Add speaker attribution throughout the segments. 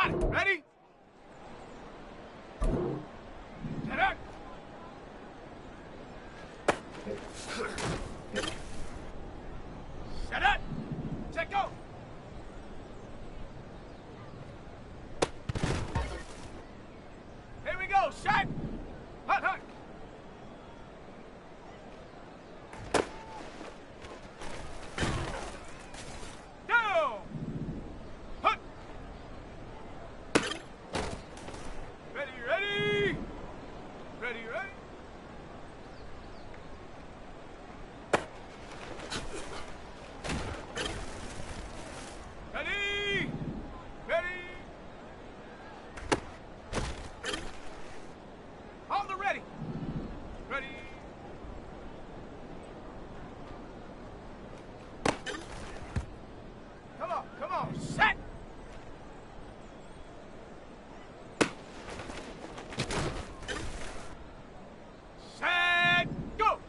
Speaker 1: Got it. Ready? Set up. Set up. Set go. Here we go. Shot. Hut, hut. Down. Hut. Ready, ready. Ready, ready. Ready. Ready. On the ready. Ready. Come on, set. Set, go.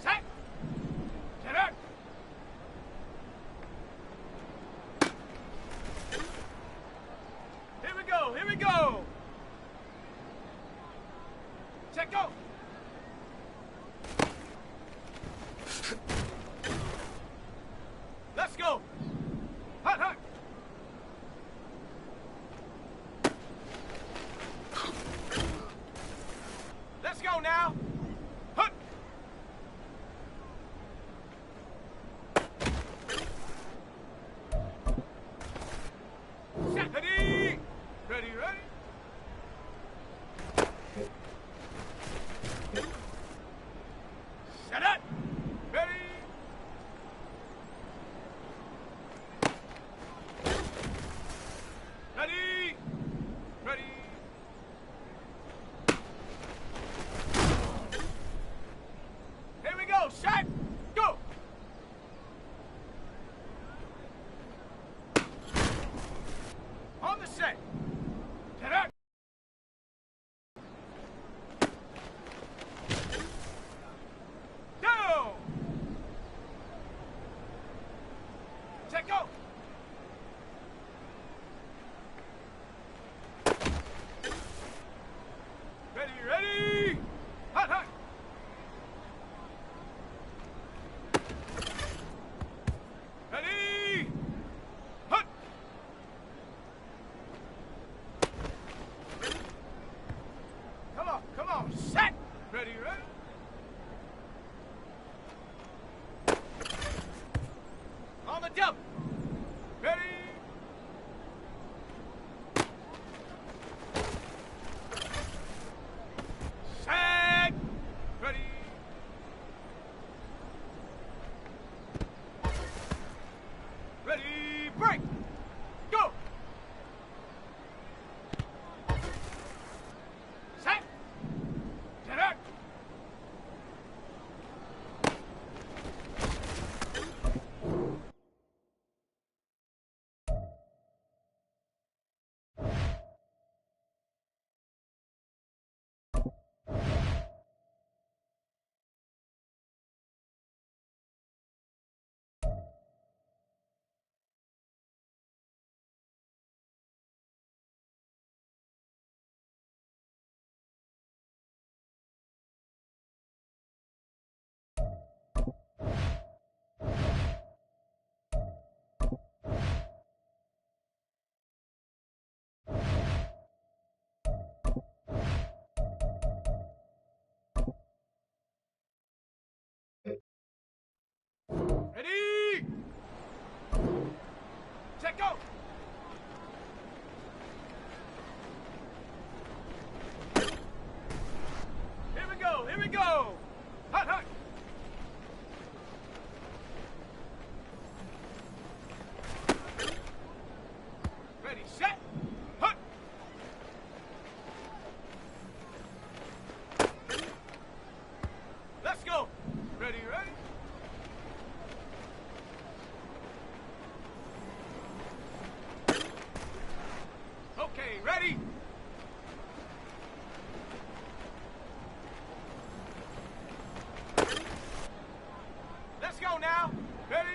Speaker 1: Set. Set up. Here we go, here we go. Set, go. Let's go. Hut, hut. Let's go now. Hut. Set. Ready. Ready, ready. Set up. Ready. Ready. Ready. Here we go. Shot. Go. On the set. Set up. Down. Set, go. Ready, ready. Hut, hut. Ready. Hut. Come on. Set. Ready, ready. On the double. Ready. Set. Ready. Ready. Break. Go. Set. Set up. Ready. Set, go. Here we go. Here we go. Hut, hut. Ready, set. Hut. Let's go. Ready, ready. Okay, ready? Let's go now. Ready?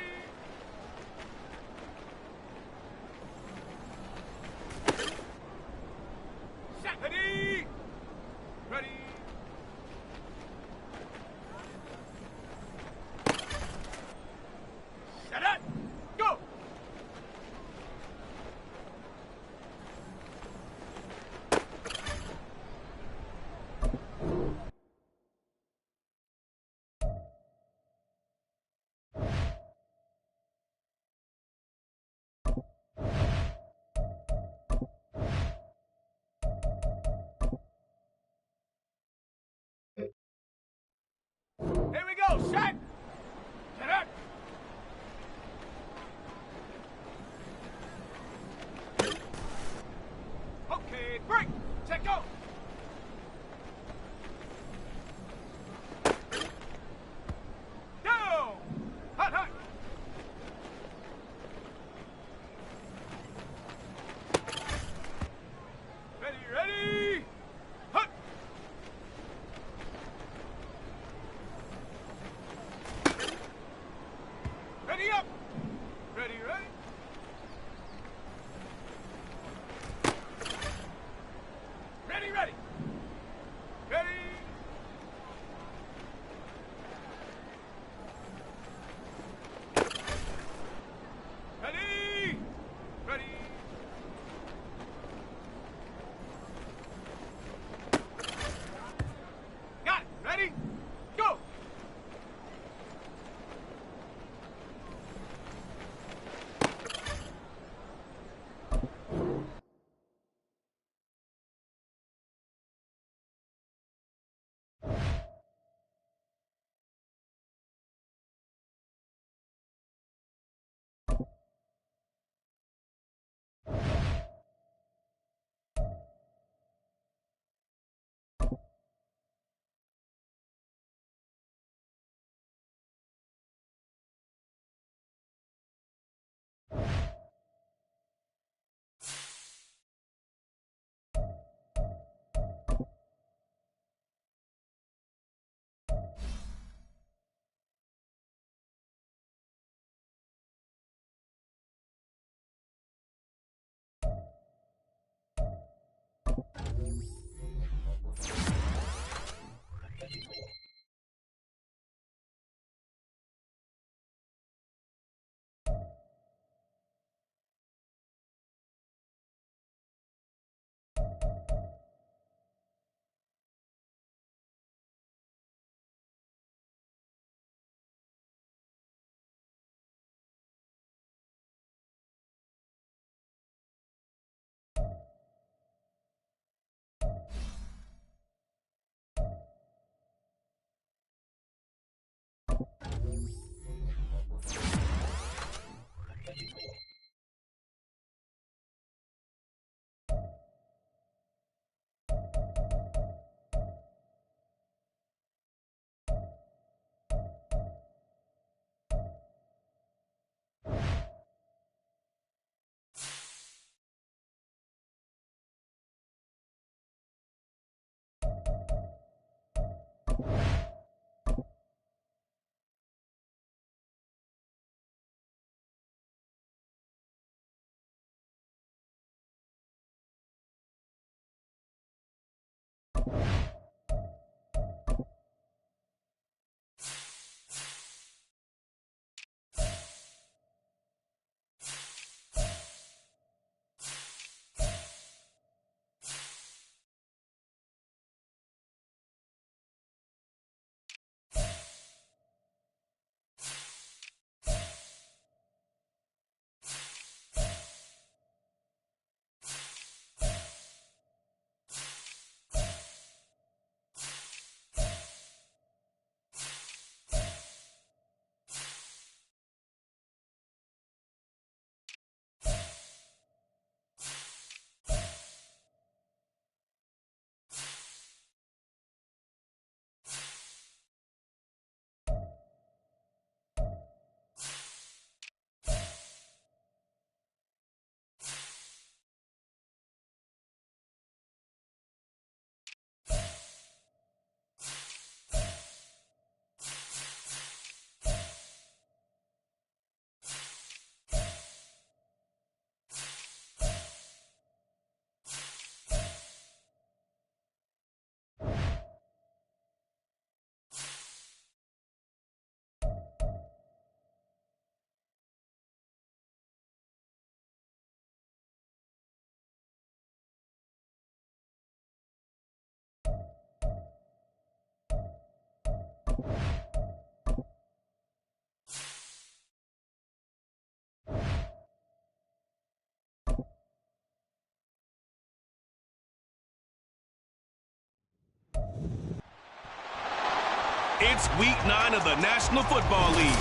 Speaker 2: It's week 9 of the National Football League.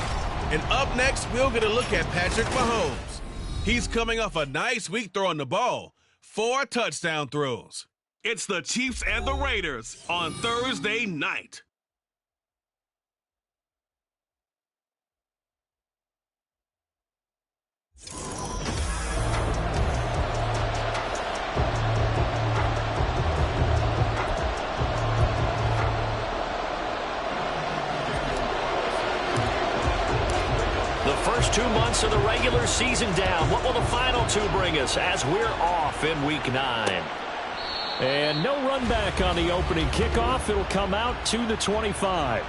Speaker 2: And up next, we'll get a look at Patrick Mahomes. He's coming off a nice week throwing the ball. 4 touchdown throws. It's the Chiefs and the Raiders on Thursday night.
Speaker 3: The first 2 months of the regular season down. What will the final 2 bring us as we're off in week 9?
Speaker 4: And no run back on the opening kickoff. It'll come out to the 25.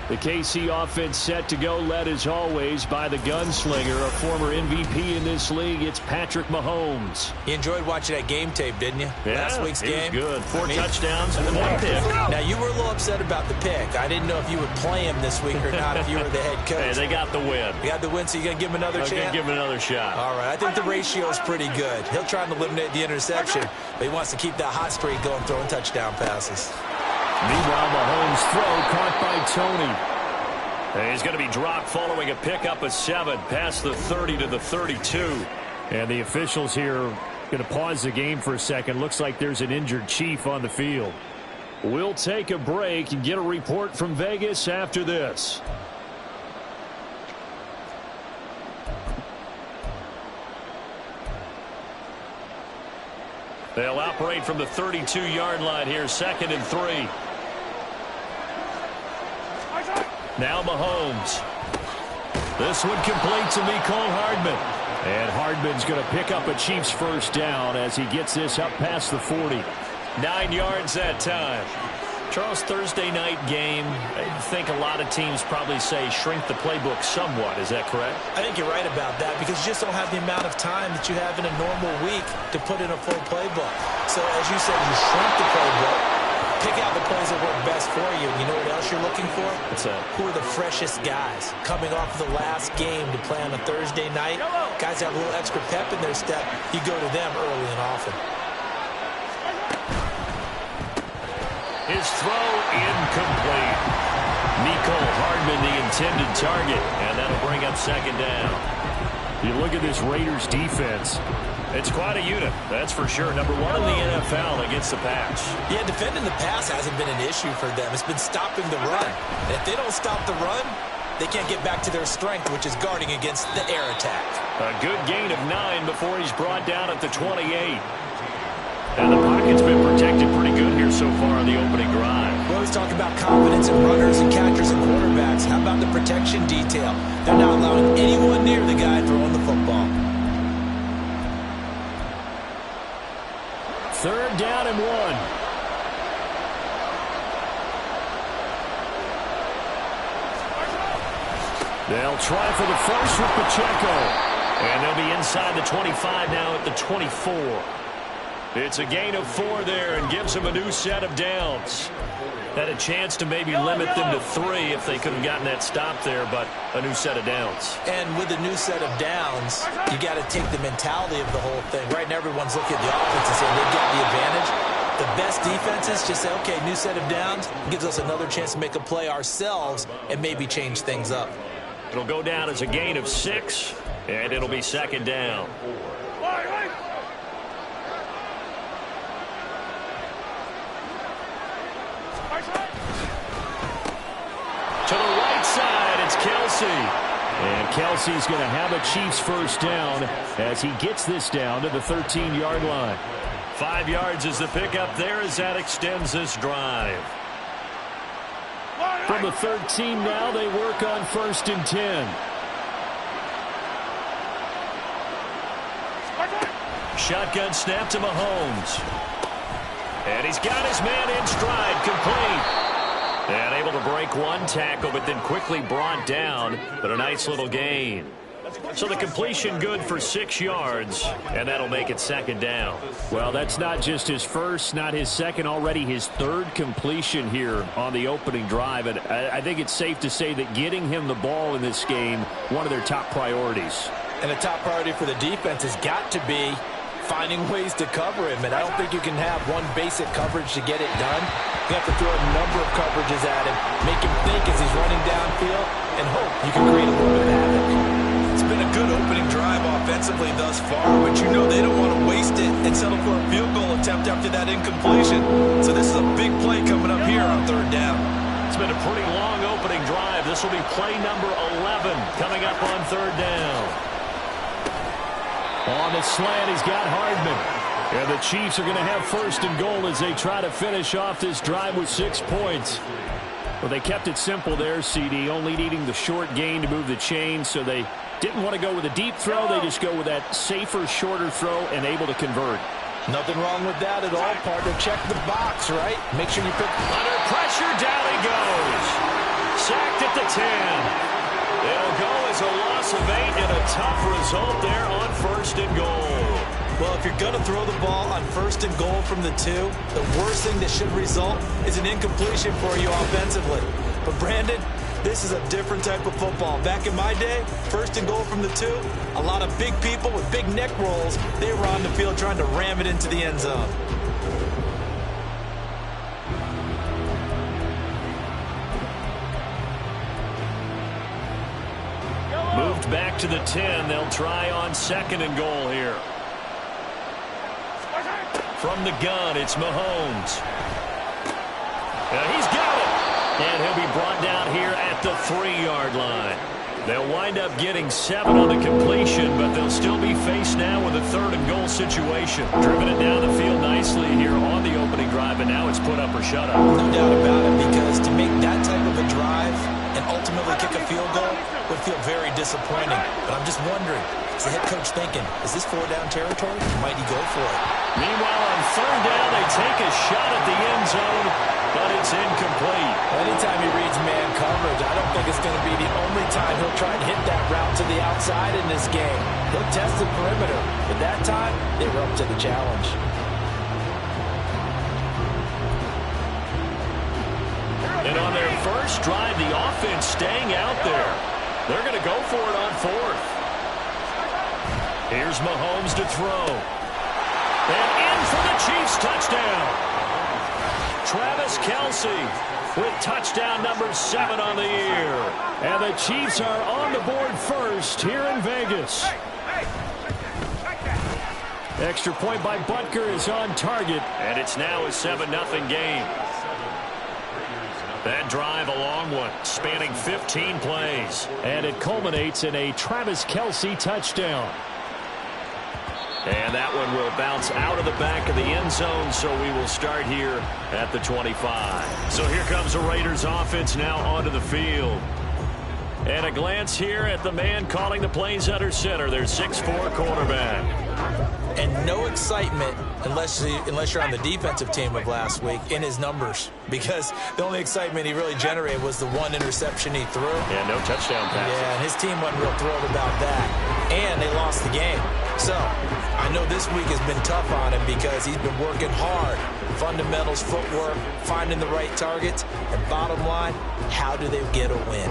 Speaker 4: The KC offense set to go, led as always by the gunslinger, a former MVP in this league. It's Patrick Mahomes.
Speaker 5: You enjoyed watching that game tape, didn't you?
Speaker 4: Yeah,
Speaker 5: Last week's game.
Speaker 4: Was good.
Speaker 3: 4 touchdowns and 1 pick.
Speaker 5: Now, you were a little upset about the pick. I didn't know if you would play him this week or not if you were the head coach.
Speaker 3: Hey, they got the win.
Speaker 5: You got the win, so you're going to give him another chance?
Speaker 3: I'm going to give him another shot.
Speaker 5: All right. I think the ratio is pretty good. He'll try and eliminate the interception, but he wants to keep that hot streak going, throwing touchdown passes.
Speaker 4: Meanwhile, Mahomes' throw caught by Tony.
Speaker 3: He's going to be dropped following a pickup of 7 past the 30 to the 32.
Speaker 4: And the officials here going to pause the game for a second. Looks like there's an injured Chief on the field. We'll take a break and get a report from Vegas after this.
Speaker 3: They'll operate from the 32-yard line here, 2nd and 3. Now Mahomes. This one complete to Mecole Hardman.
Speaker 4: And Hardman's going to pick up a Chiefs first down as he gets this up past the 40.
Speaker 3: 9 yards that time. Charles, Thursday night game, I think a lot of teams probably say shrink the playbook somewhat. Is that correct?
Speaker 5: I think you're right about that because you just don't have the amount of time that you have in a normal week to put in a full playbook. So as you said, you shrink the playbook, pick out the plays that work best for you. And you know what else you're looking for?
Speaker 3: What's that?
Speaker 5: Who are the freshest guys coming off of the last game to play on a Thursday night? Guys have a little extra pep in their step. You go to them early and often.
Speaker 3: His throw incomplete. Mecole Hardman the intended target, and that'll bring up 2nd down.
Speaker 4: You look at this Raiders defense.
Speaker 3: It's quite a unit, that's for sure. Number 1 in the NFL against the pass.
Speaker 5: Yeah, defending the pass hasn't been an issue for them. It's been stopping the run. And if they don't stop the run, they can't get back to their strength, which is guarding against the air attack.
Speaker 3: A good gain of 9 before he's brought down at the 28. And the pocket's been protected pretty good here so far on the opening drive.
Speaker 5: We always talk about confidence in runners and catchers and quarterbacks. How about the protection detail? They're not allowing anyone near the guy throwing the football.
Speaker 4: 3rd down and 1. They'll try for the first with Pacheco. And they'll be inside the 25 now at the 24. It's a gain of 4 there and gives them a new set of downs. Had a chance to maybe limit them to 3 if they could have gotten that stop there, but a new set of downs.
Speaker 5: And with a new set of downs, you got to take the mentality of the whole thing. Right now, everyone's looking at the offense and saying they've got the advantage. The best defenses just say, okay, new set of downs, gives us another chance to make a play ourselves and maybe change things up.
Speaker 4: It'll go down as a gain of 6, and it'll be second down. To the right side, it's Kelsey. And Kelsey's going to have a Chiefs first down as he gets this down to the 13-yard line. 5 yards is the pickup there as that extends this drive. From the 13 now, they work on 1st and 10. Shotgun snap to Mahomes. And he's got his man in stride, complete. And able to break one tackle, but then quickly brought down. But a nice little gain. So the completion good for 6 yards, and that'll make it second down. Well, that's not just his first, not his second, already his 3rd completion here on the opening drive. And I think it's safe to say that getting him the ball in this game, one of their top priorities.
Speaker 5: And the top priority for the defense has got to be finding ways to cover him. And I don't think you can have one basic coverage to get it done. You have to throw a number of coverages at him, make him think as he's running downfield, and hope you can create a little bit of havoc.
Speaker 6: It's been a good opening drive offensively thus far, but you know they don't want to waste it and settle for a field goal attempt after that incompletion. So this is a big play coming up here on 3rd down.
Speaker 4: It's been a pretty long opening drive. This will be play number 11 coming up on 3rd down. On the slant, he's got Hardman. And the Chiefs are going to have 1st and goal as they try to finish off this drive with 6 points. Well, they kept it simple there, CD, only needing the short gain to move the chain, so they didn't want to go with a deep throw. They just go with that safer, shorter throw and able to convert.
Speaker 5: Nothing wrong with that at all, partner. Check the box, right? Make sure you pick.
Speaker 4: Under pressure, down he goes. Sacked at the 10. It'll go as a loss of 8 and a tough result there on 1st and goal.
Speaker 5: Well, if you're going to throw the ball on 1st and goal from the 2, the worst thing that should result is an incompletion for you offensively. But, Brandon, this is a different type of football. Back in my day, 1st and goal from the 2, a lot of big people with big neck rolls, they were on the field trying to ram it into the end zone.
Speaker 4: Moved back to the 10. They'll try on 2nd and goal here. From the gun, it's Mahomes. And he's got it. And he'll be brought down here at the 3-yard line. They'll wind up getting 7 on the completion, but they'll still be faced now with a 3rd and goal situation. Driven it down the field nicely here on the opening drive, and now it's put up or shut up.
Speaker 5: No doubt about it, because to make that type of a drive and ultimately kick a field goal would feel very disappointing. But I'm just wondering, is the head coach thinking, is this 4-down territory? Might he go for it?
Speaker 4: Meanwhile, on 3rd down, they take a shot at the end zone, but it's incomplete.
Speaker 5: Anytime he reads man coverage, I don't think it's going to be the only time he'll try and hit that route to the outside in this game. He'll test the perimeter, but that time, they were up to the challenge.
Speaker 4: And on their first drive, the offense staying out there. They're going to go for it on 4th. Here's Mahomes to throw. And in for the Chiefs touchdown. Travis Kelce with touchdown number 7 on the year. And the Chiefs are on the board first here in Vegas. Extra point by Butker is on target. And it's now a 7-0 game. That drive, a long one, spanning 15 plays. And it culminates in a Travis Kelce touchdown. And that one will bounce out of the back of the end zone, so we will start here at the 25. So here comes the Raiders offense now onto the field. And a glance here at the man calling the plays under center, their 6'4" quarterback.
Speaker 5: and no excitement unless you're on the defensive team of last week in his numbers, because the only excitement he really generated was the one interception he threw.
Speaker 3: Yeah, no touchdown passes.
Speaker 5: Yeah, and his team wasn't real thrilled about that, and they lost the game. So I know this week has been tough on him because he's been working hard. Fundamentals, footwork, finding the right targets, and bottom line, how do they get a win?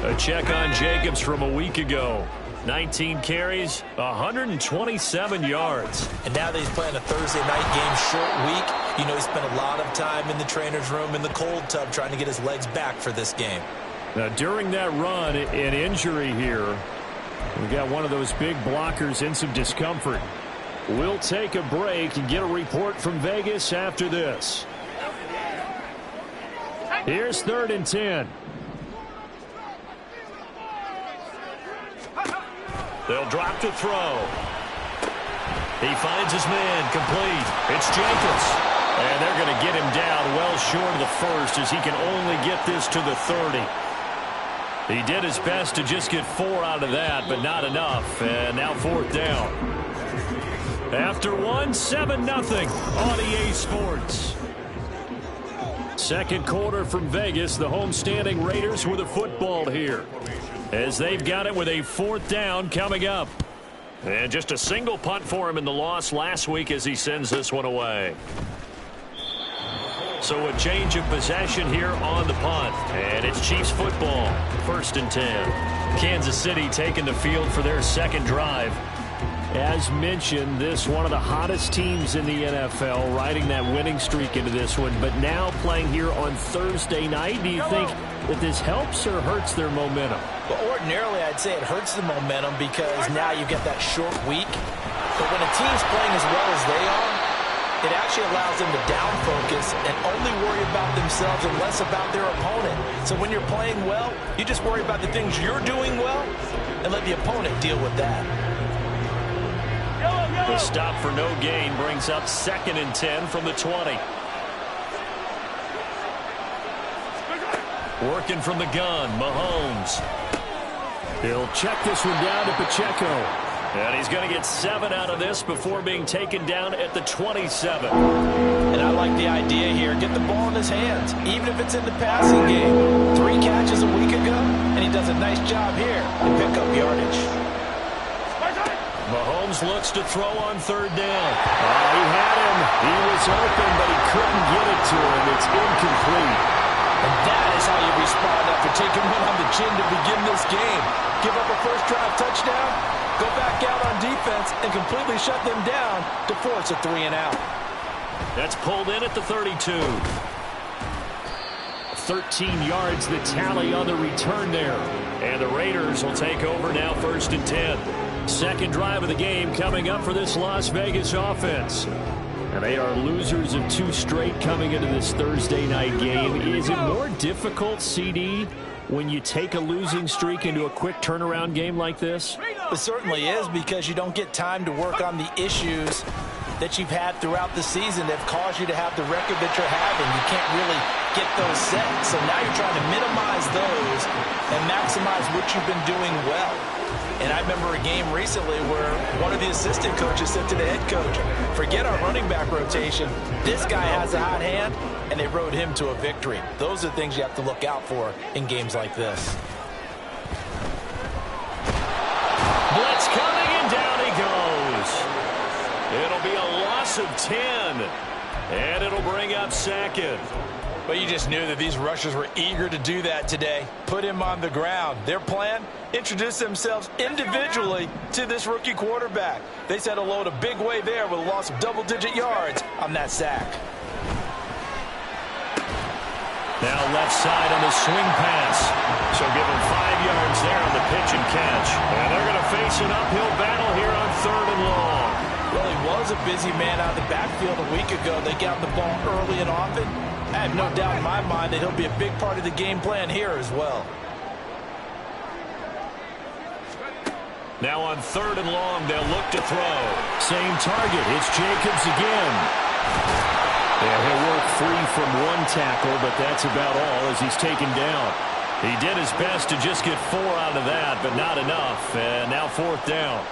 Speaker 4: A check on Jacobs from a week ago. 19 carries, 127 yards.
Speaker 5: And now that he's playing a Thursday night game, short week, you know he spent a lot of time in the trainer's room in the cold tub trying to get his legs back for this game.
Speaker 4: Now, during that run, an injury here. We got one of those big blockers in some discomfort. We'll take a break and get a report from Vegas after this. Here's 3rd and 10.
Speaker 3: They'll drop to throw. He finds his man, complete. It's Jacobs. And they're going to get him down well short of the first as he can only get this to the 30. He did his best to just get 4 out of that, but not enough. And now 4th down. After 7-0 on EA Sports. Second quarter from Vegas. The homestanding Raiders with a football here, as they've got it with a 4th down coming up. And just a single punt for him in the loss last week as he sends this one away. So a change of possession here on the punt. And it's Chiefs football. 1st and 10. Kansas City taking the field for their second drive. As mentioned, this one of the hottest teams in the NFL, riding that winning streak into this one, but now playing here on Thursday night. Do you think that this helps or hurts their momentum?
Speaker 5: Well, ordinarily, I'd say it hurts the momentum because now you get that short week. But when a team's playing as well as they are, it actually allows them to down focus and only worry about themselves and less about their opponent. So when you're playing well, you just worry about the things you're doing well and let the opponent deal with that.
Speaker 3: The stop for no gain brings up 2nd and 10 from the 20. Working from the gun, Mahomes.
Speaker 4: He'll check this one down to Pacheco.
Speaker 3: And he's going to get 7 out of this before being taken down at the 27.
Speaker 5: And I like the idea here. Get the ball in his hands, even if it's in the passing game. 3 catches a week ago, and he does a nice job here to pick up yardage.
Speaker 3: Mahomes looks to throw on 3rd down.
Speaker 4: He had him. He was open, but he couldn't get it to him. It's incomplete.
Speaker 5: And that is how you respond after taking one on the chin to begin this game. Give up a first drive touchdown, go back out on defense, and completely shut them down to force a 3 and out.
Speaker 3: That's pulled in at the 32.
Speaker 4: 13 yards the tally on the return there.
Speaker 3: And the Raiders will take over now 1st and 10.
Speaker 4: Second drive of the game coming up for this Las Vegas offense. And they are losers of 2 straight coming into this Thursday night game. Is it more difficult, CD, when you take a losing streak into a quick turnaround game like this?
Speaker 5: It certainly is, because you don't get time to work on the issues that you've had throughout the season that have caused you to have the record that you're having. You can't really get those set. So now you're trying to minimize those and maximize what you've been doing well. And I remember a game recently where one of the assistant coaches said to the head coach, forget our running back rotation. This guy has a hot hand, and they rode him to a victory. Those are things you have to look out for in games like this.
Speaker 3: Blitz coming, and down he goes. It'll be a loss of 10, and it'll bring up 2nd.
Speaker 5: But you just knew that these rushers were eager to do that today. Put him on the ground. Their plan, introduce themselves individually to this rookie quarterback. They said hello to Big Way there with a loss of double-digit yards on that sack.
Speaker 3: Now left side on the swing pass. So give him 5 yards there on the pitch and catch. And they're going to face an uphill battle here on 3rd and long.
Speaker 5: Well, he was a busy man out of the backfield a week ago. They got the ball early and often. I have no doubt in my mind that he'll be a big part of the game plan here as well.
Speaker 3: Now on 3rd and long, they'll look to throw.
Speaker 4: Same target. It's Jacobs again. Yeah, he'll work free from 1 tackle, but that's about all as he's taken down. He did his best to just get 4 out of that, but not enough. And now 4th down.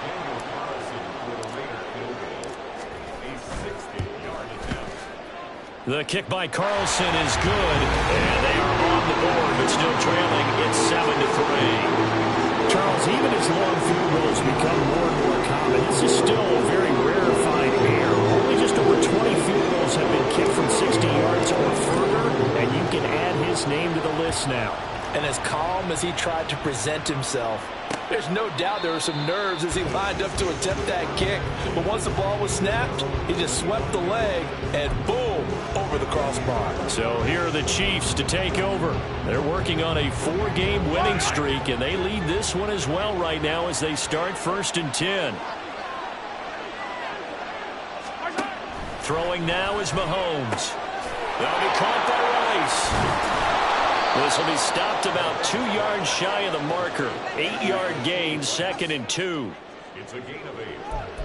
Speaker 3: The kick by Carlson is good, and they are on the board, but still trailing. It's 7-3.
Speaker 4: Charles, even as long field goals become more and more common, this is still a very rarefied air. Only just over 20 field goals have been kicked from 60 yards or further, and you can add his name to the list now.
Speaker 5: And as calm as he tried to present himself, there's no doubt there were some nerves as he lined up to attempt that kick. But once the ball was snapped, he just swept the leg and boom, over the crossbar.
Speaker 3: So here are the Chiefs to take over. They're working on a 4-game winning streak, and they lead this one as well right now as they start 1st and 10. Throwing now is Mahomes. That'll be caught by Rice. This will be stopped about 2 yards shy of the marker. 8-yard gain, 2nd and 2.
Speaker 7: It's a gain of 8.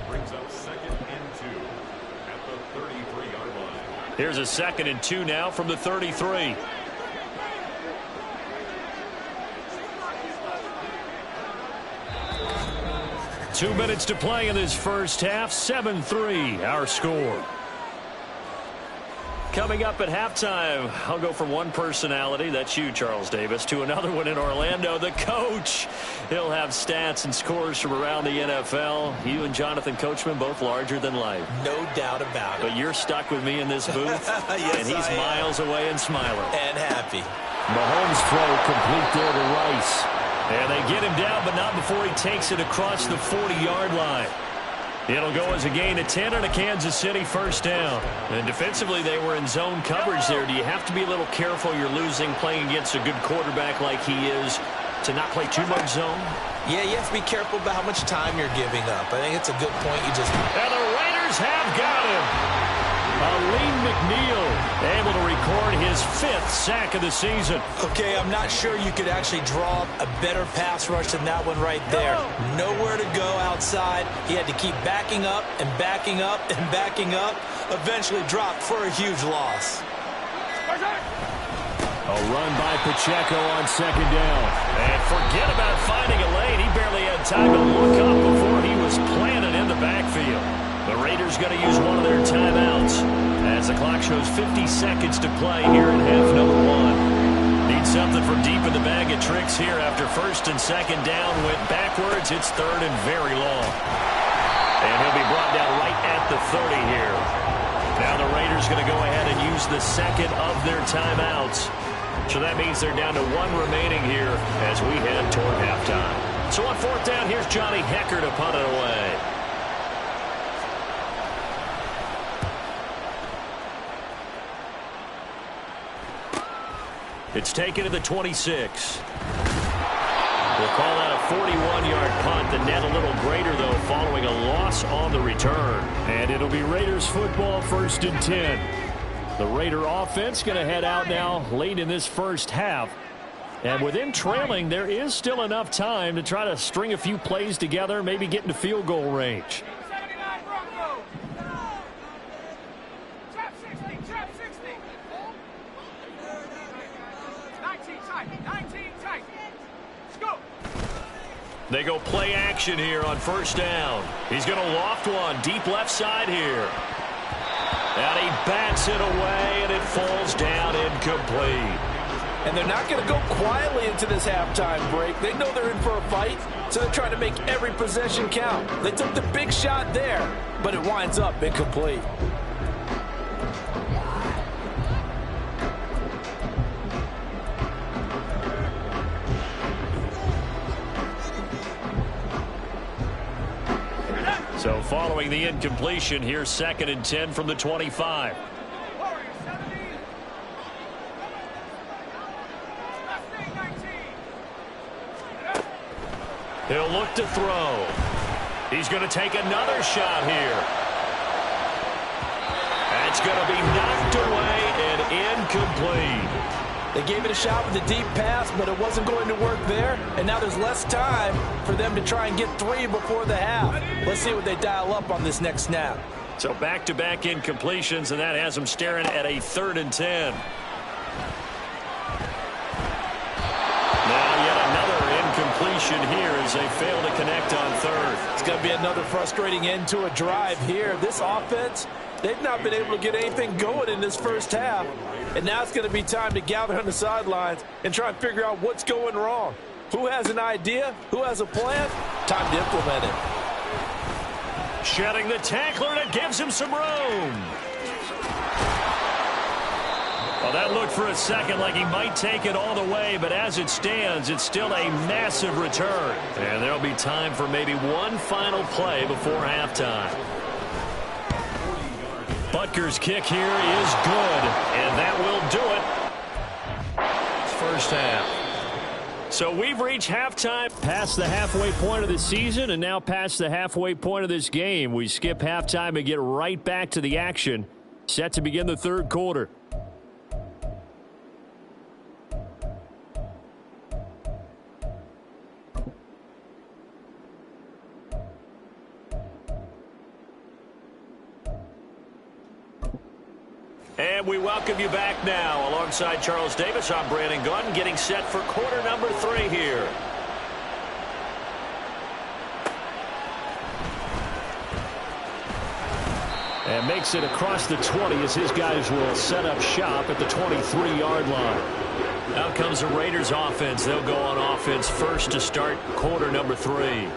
Speaker 7: Brings up 2nd and 2 at the 33-yard line.
Speaker 3: Here's a 2nd and 2 now from the 33. Two minutes to play in this first half. 7-3, our score. Coming up at halftime, I'll go from one personality, that's you, Charles Davis, to another one in Orlando, the coach. He'll have stats and scores from around the NFL. You and Jonathan Coachman, both larger than life.
Speaker 5: No doubt about it.
Speaker 3: But you're stuck with me in this booth,
Speaker 5: Yes,
Speaker 3: and he's miles away and smiling.
Speaker 5: And happy.
Speaker 4: Mahomes throw complete there to Rice.
Speaker 3: And they get him down, but not before he takes it across the 40-yard line. It'll go as a gain of 10 on a Kansas City first down. And defensively, they were in zone coverage there. Do you have to be a little careful? You're losing playing against a good quarterback like he is to not play too much zone?
Speaker 5: Yeah, you have to be careful about how much time you're giving up. I think it's a good point you just...
Speaker 3: And the Raiders have got him. Aleem McNeil able to record his 5th sack of the season.
Speaker 5: Okay, I'm not sure you could actually draw a better pass rush than that one right there. Nowhere to go outside. He had to keep backing up and backing up and backing up. Eventually dropped for a huge loss.
Speaker 4: A run by Pacheco on 2nd down.
Speaker 3: And forget about finding a lane. He barely had time to look up before he was planted in the backfield. The Raiders going to use one of their timeouts as the clock shows 50 seconds to play here in half number 1. Need something from deep in the bag of tricks here after 1st and 2nd down. Went backwards. It's 3rd and very long. And he'll be brought down right at the 30 here. Now the Raiders going to go ahead and use the 2nd of their timeouts. So that means they're down to 1 remaining here as we head toward halftime. So on 4th down, here's Johnny Hekker to punt it away. It's taken to the 26. We'll call that a 41-yard punt. The net a little greater, though, following a loss on the return.
Speaker 4: And it'll be Raiders football 1st and 10. The Raider offense going to head out now late in this first half. And with them trailing, there is still enough time to try to string a few plays together, maybe get into field goal range.
Speaker 1: Trap 60, trap 60. 19 tight. Let's go.
Speaker 3: They go play action here on 1st down. He's going to loft one deep left side here. And he bats it away, and it falls down incomplete.
Speaker 5: And they're not going to go quietly into this halftime break. They know they're in for a fight, so they're trying to make every possession count. They took the big shot there, but it winds up incomplete.
Speaker 3: So following the incompletion, here's 2nd and 10 from the 25. He'll look to throw. He's going to take another shot here. That's going to be knocked away and incomplete.
Speaker 5: They gave it a shot with a deep pass, but it wasn't going to work there. And now there's less time for them to try and get 3 before the half. Let's see what they dial up on this next snap.
Speaker 3: So back-to-back incompletions, and that has them staring at a 3rd and 10. Now yet another incompletion here as they fail to connect on 3rd.
Speaker 5: It's going to be another frustrating end to a drive here. This offense They've not been able to get anything going in this first half. And now it's going to be time to gather on the sidelines and try and figure out what's going wrong. Who has an idea? Who has a plan? Time to implement it.
Speaker 3: Shedding the tackler, and it gives him some room. Well, that looked for a second like he might take it all the way, but as it stands, it's still a massive return. And there'll be time for maybe one final play before halftime. Butker's kick here is good, and that will do it. First half. So we've reached halftime.
Speaker 4: Past the halfway point of the season and now past the halfway point of this game. We skip halftime and get right back to the action. Set to begin the third quarter.
Speaker 3: And we welcome you back now. Alongside Charles Davis, I'm Brandon Gunn, getting set for quarter number 3 here.
Speaker 4: And makes it across the 20 as his guys will set up shop at the 23-yard line.
Speaker 3: Out comes the Raiders offense. They'll go on offense first to start quarter number 3.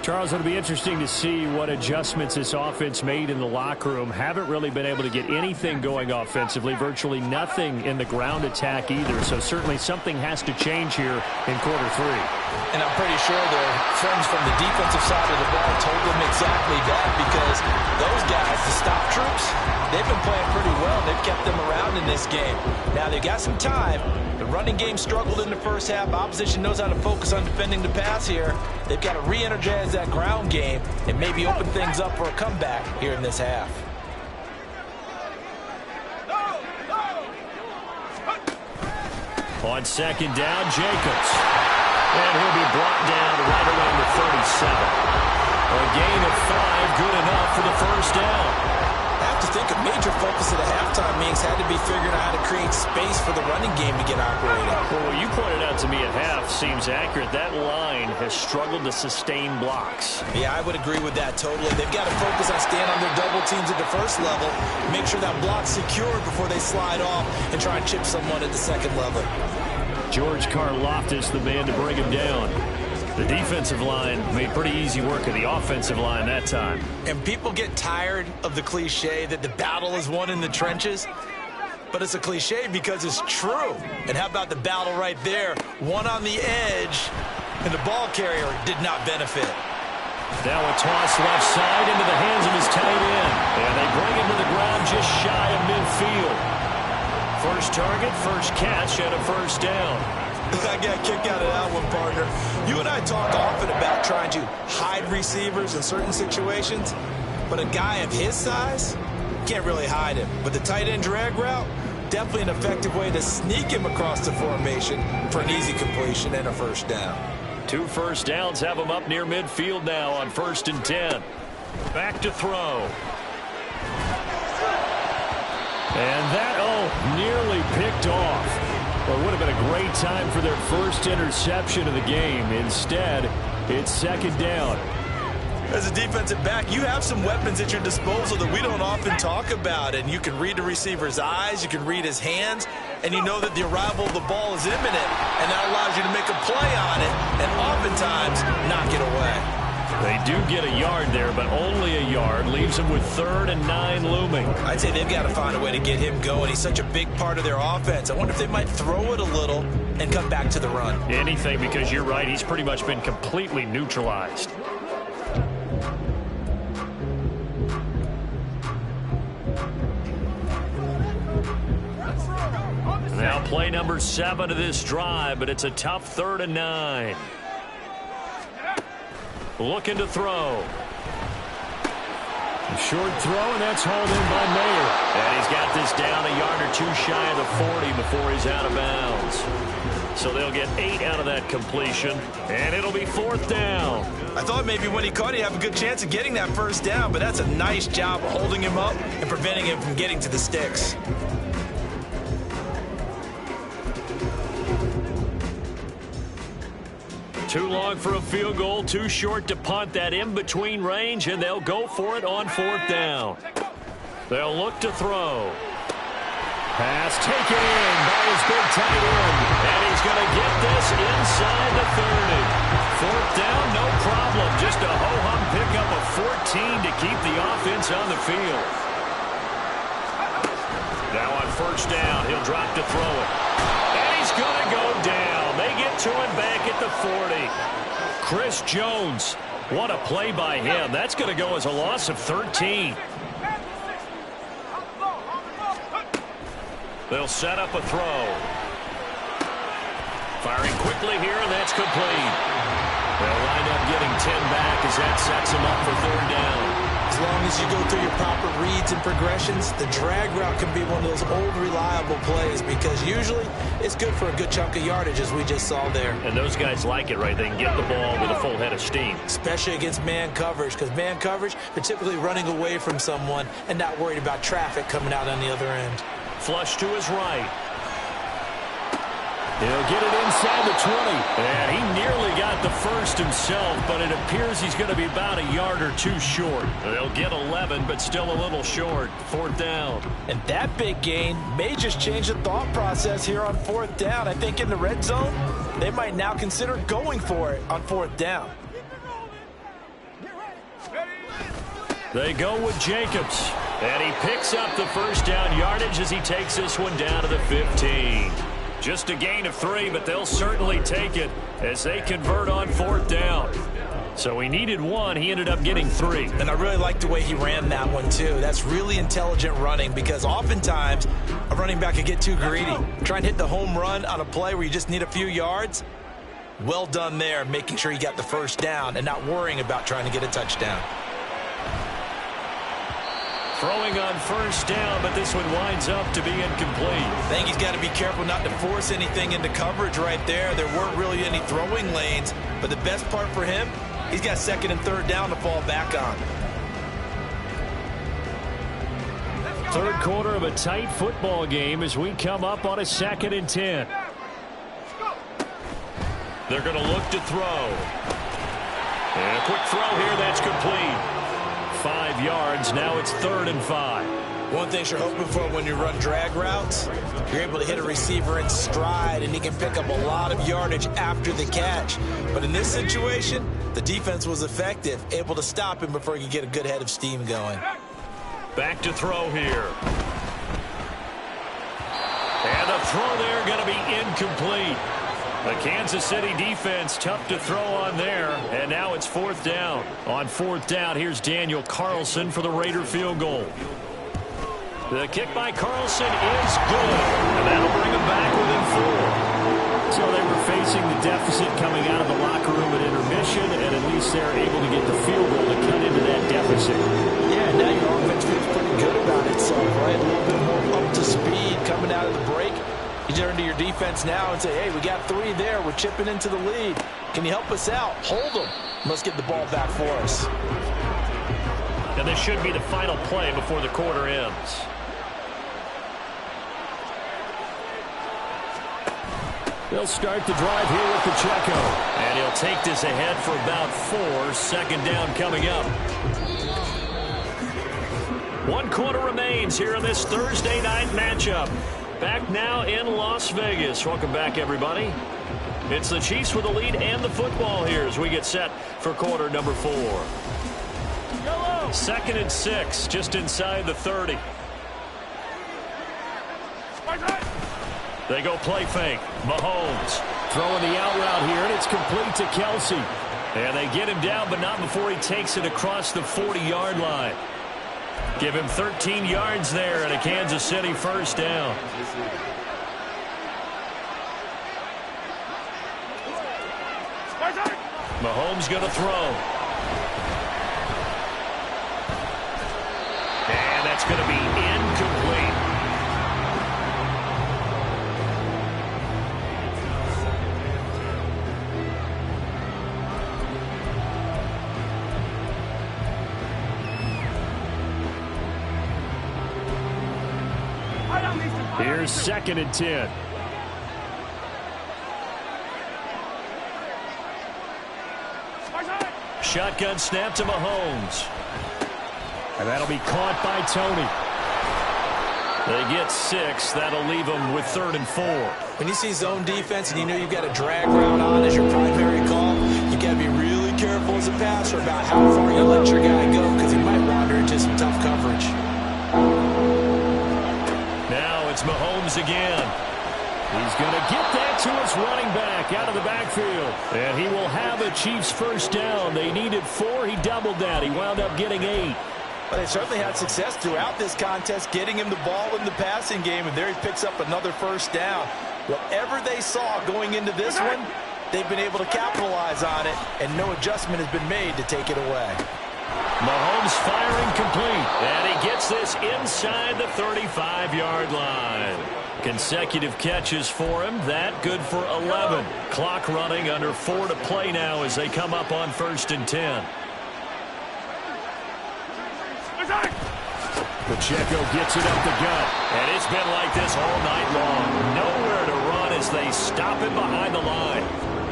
Speaker 4: Charles, it'll be interesting to see what adjustments this offense made in the locker room. Haven't really been able to get anything going offensively, virtually nothing in the ground attack either. So certainly something has to change here in quarter 3.
Speaker 5: And I'm pretty sure their friends from the defensive side of the ball told them exactly that, because those guys, the stop troops, they've been playing pretty well. They've kept them around in this game. Now they've got some time. The running game struggled in the first half. Opposition knows how to focus on defending the pass here. They've got to re-energize that ground game and maybe open things up for a comeback here in this half.
Speaker 3: On second down, Jacobs. And he'll be brought down right around the 37. A gain of 5, good enough for the first down.
Speaker 5: I have to think a major focus of the halftime meetings had to be figuring out how to create space for the running game to get operating.
Speaker 3: Well, what you pointed out to me at half seems accurate. That line has struggled to sustain blocks.
Speaker 5: Yeah, I would agree with that totally. They've got to focus on staying on their double teams at the first level, make sure that block's secured before they slide off and try and chip someone at the second level.
Speaker 4: George Karlaftis, the man to bring him down.
Speaker 3: The defensive line made pretty easy work of the offensive line that time.
Speaker 5: And people get tired of the cliche that the battle is won in the trenches. But it's a cliche because it's true. And how about the battle right there? One on the edge, and the ball carrier did not benefit.
Speaker 3: Now a toss left side into the hands of his tight end. And they bring him to the ground just shy of midfield. First target, first catch, and a first down.
Speaker 5: I got a kick out of that one, partner. You and I talk often about trying to hide receivers in certain situations, but a guy of his size can't really hide him. But the tight end drag route, definitely an effective way to sneak him across the formation for an easy completion and a first down.
Speaker 3: 2 first downs have him up near midfield now on 1st and 10. Back to throw.
Speaker 4: And that, nearly picked off. Well, it would have been a great time for their first interception of the game. Instead, it's second down.
Speaker 5: As a defensive back, you have some weapons at your disposal that we don't often talk about. And you can read the receiver's eyes, you can read his hands, and you know that the arrival of the ball is imminent. And that allows you to make a play on it and oftentimes knock it away.
Speaker 3: They do get a yard there, but only a yard. Leaves them with 3rd and 9 looming.
Speaker 5: I'd say they've got to find a way to get him going. He's such a big part of their offense. I wonder if they might throw it a little and come back to the run.
Speaker 3: Anything, because you're right. He's pretty much been completely neutralized. Now play number 7 of this drive, but it's a tough 3rd and 9. Looking to throw.
Speaker 4: A short throw, and that's hauled in by Mayer.
Speaker 3: And he's got this down a yard or 2 shy of the 40 before he's out of bounds. So they'll get 8 out of that completion, and it'll be 4th down.
Speaker 5: I thought maybe when he caught it, he'd have a good chance of getting that first down, but that's a nice job of holding him up and preventing him from getting to the sticks.
Speaker 3: Too long for a field goal, too short to punt. That in-between range, and they'll go for it on 4th down.
Speaker 4: They'll look to throw. Pass taken in by his big tight end. And he's going to get this inside the 30. Fourth down, no problem. Just a ho-hum pickup of 14 to keep the offense on the field. Now on first down, he'll drop to throw it. And he's going to go down. They get to him back at the 40. Chris Jones, what a play by him. That's going to go as a loss of 13. They'll set up a throw. Firing quickly here, and that's complete. They'll wind up getting 10 back as that sets them up for third down.
Speaker 5: As long as you go through your proper reads and progressions, the drag route can be one of those old reliable plays because usually it's good for a good chunk of yardage, as we just saw there.
Speaker 4: And those guys like it, right? They can get the ball with a full head of steam.
Speaker 5: Especially against man coverage, because man coverage, they're typically running away from someone and not worried about traffic coming out on the other end.
Speaker 4: Flush to his right. He'll get it inside the 20. And he nearly got the first himself, but it appears he's going to be about a yard or two short. They'll get 11, but still a little short. Fourth down.
Speaker 5: And that big gain may just change the thought process here on fourth down. I think in the red zone, they might now consider going for it on fourth down.
Speaker 4: They go with Jacobs. And he picks up the first down yardage as he takes this one down to the 15. Just a gain of 3, but they'll certainly take it as they convert on fourth down. So he needed 1. He ended up getting 3.
Speaker 5: And I really like the way he ran that one, too. That's really intelligent running because oftentimes a running back can get too greedy. Trying to hit the home run on a play where you just need a few yards. Well done there, making sure he got the first down and not worrying about trying to get a touchdown.
Speaker 4: Throwing on first down, but this one winds up to be incomplete.
Speaker 5: I think he's got to be careful not to force anything into coverage right there. There weren't really any throwing lanes, but the best part for him, he's got second and third down to fall back on.
Speaker 4: Third quarter of a tight football game as we come up on a 2nd and 10. They're going to look to throw. And a quick throw here, that's complete. 5 yards. Now it's 3rd and 5.
Speaker 5: One thing you're hoping for when you run drag routes, you're able to hit a receiver in stride, and he can pick up a lot of yardage after the catch. But in this situation, the defense was effective, able to stop him before he could get a good head of steam going.
Speaker 4: Back to throw here. And the throw there going to be incomplete. The Kansas City defense tough to throw on there, and now it's fourth down. On fourth down, here's Daniel Carlson for the Raider field goal. The kick by Carlson is good, and that'll bring them back within 4. So they were facing the deficit coming out of the locker room at intermission, and at least they're able to get the field goal to cut into that deficit.
Speaker 5: Yeah, now your offense feels pretty good about itself, right? A little bit more up to speed coming out of the break. You turn to your defense now and say, hey, we got 3 there. We're chipping into the lead. Can you help us out? Hold them. Let's get the ball back for us.
Speaker 4: And this should be the final play before the quarter ends. They'll start the drive here with Pacheco. And he'll take this ahead for about 4. 2nd down coming up. 1 quarter remains here in this Thursday night matchup. Back now in Las Vegas. Welcome back, everybody. It's the Chiefs with the lead and the football here as we get set for quarter number 4. 2nd and 6, just inside the 30. They go play fake. Mahomes throwing the out route here, and it's complete to Kelsey. And they get him down, but not before he takes it across the 40-yard line. Give him 13 yards there and a Kansas City first down. Mahomes going to throw. And that's going to be incomplete. Here's 2nd and 10. Shotgun snap to Mahomes. And that'll be caught by Tony. They get 6. That'll leave them with 3rd and 4.
Speaker 5: When you see zone defense and you know you've got a drag route on as your primary call, you got to be really careful as a passer about how far you let your guy go because he might wander into some tough coverage.
Speaker 4: Now it's Mahomes again. He's going to get that to his running back out of the backfield. And he will have a Chiefs first down. They needed 4. He doubled that. He wound up getting 8.
Speaker 6: Well, they certainly had success throughout this contest getting him the ball in the passing game, and there he picks up another first down. Whatever they saw going into this one, they've been able to capitalize on it, and no adjustment has been made to take it away.
Speaker 4: Mahomes firing complete, and he gets this inside the 35-yard line. Consecutive catches for him. That good for 11. Clock running under 4 to play now as they come up on 1st and 10. Pacheco gets it up the gut. And it's been like this all night long. Nowhere to run as they stop him behind the line.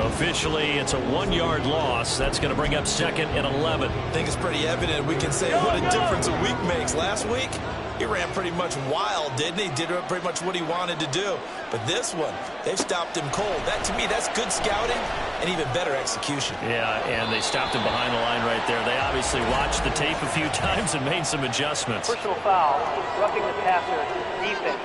Speaker 4: Officially, it's a 1-yard loss. That's going to bring up 2nd and 11.
Speaker 6: I think it's pretty evident. We can say what a difference a week makes. Last week, he ran pretty much wild, didn't he? Did pretty much what he wanted to do. But this one, they've stopped him cold. That, to me, that's good scouting and even better execution.
Speaker 4: Yeah, and they stopped him behind the line right there. They obviously watched the tape a few times and made some adjustments.
Speaker 8: Personal foul, roughing the passer, defense.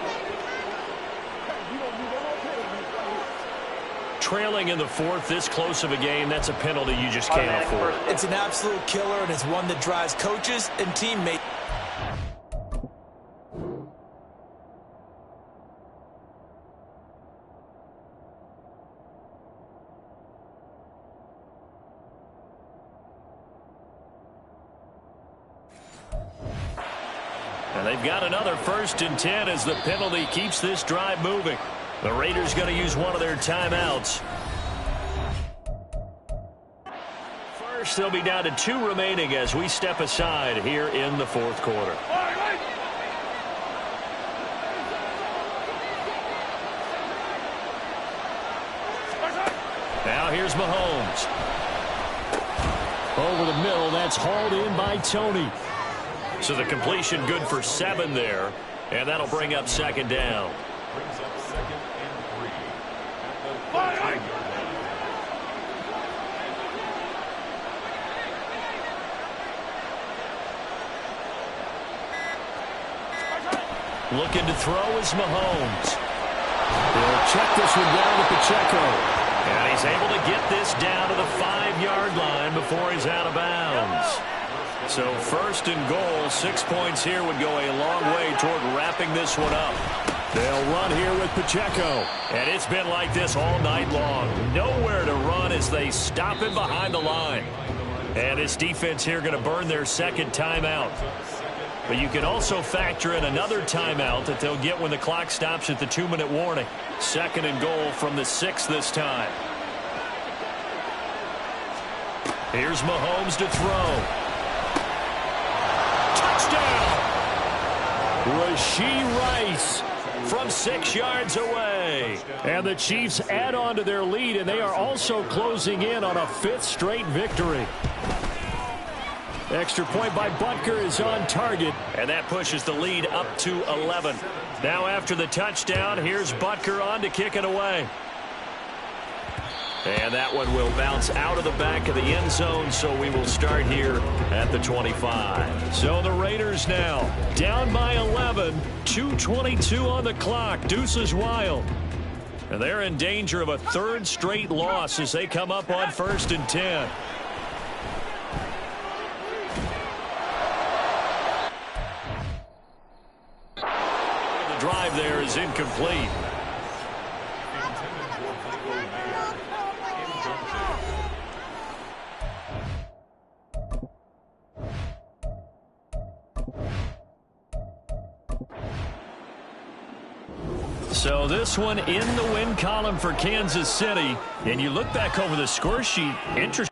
Speaker 4: Trailing in the 4th, this close of a game, that's a penalty you just can't afford.
Speaker 5: It's an absolute killer, and it's one that drives coaches and teammates.
Speaker 4: And they've got another 1st and 10 as the penalty keeps this drive moving. The Raiders going to use one of their timeouts. First, they'll be down to 2 remaining as we step aside here in the 4th quarter. Now here's Mahomes. Over the middle, that's hauled in by Tony. So the completion good for 7 there, and that'll bring up 2nd down.
Speaker 7: Brings up 2nd and 3 at the 3-yard line.
Speaker 4: Looking to throw is Mahomes. He'll check this one down to Pacheco. And he's able to get this down to the 5-yard line before he's out of bounds. So 1st and goal, 6 points here would go a long way toward wrapping this one up. They'll run here with Pacheco. And it's been like this all night long. Nowhere to run as they stop him behind the line. And his defense here going to burn their 2nd timeout. But you can also factor in another timeout that they'll get when the clock stops at the 2-minute warning. 2nd and goal from the 6 this time. Here's Mahomes to throw. Touchdown! Rashee Rice from 6 yards away. And the Chiefs add on to their lead, and they are also closing in on a 5th straight victory. Extra point by Butker is on target, and that pushes the lead up to 11. Now after the touchdown, here's Butker on to kick it away. And that one will bounce out of the back of the end zone, so we will start here at the 25. So the Raiders now down by 11, 2:22 on the clock. Deuces wild. And they're in danger of a 3rd straight loss as they come up on 1st and 10. The drive there is incomplete. So this one in the win column for Kansas City. And you look back over the score sheet, interesting.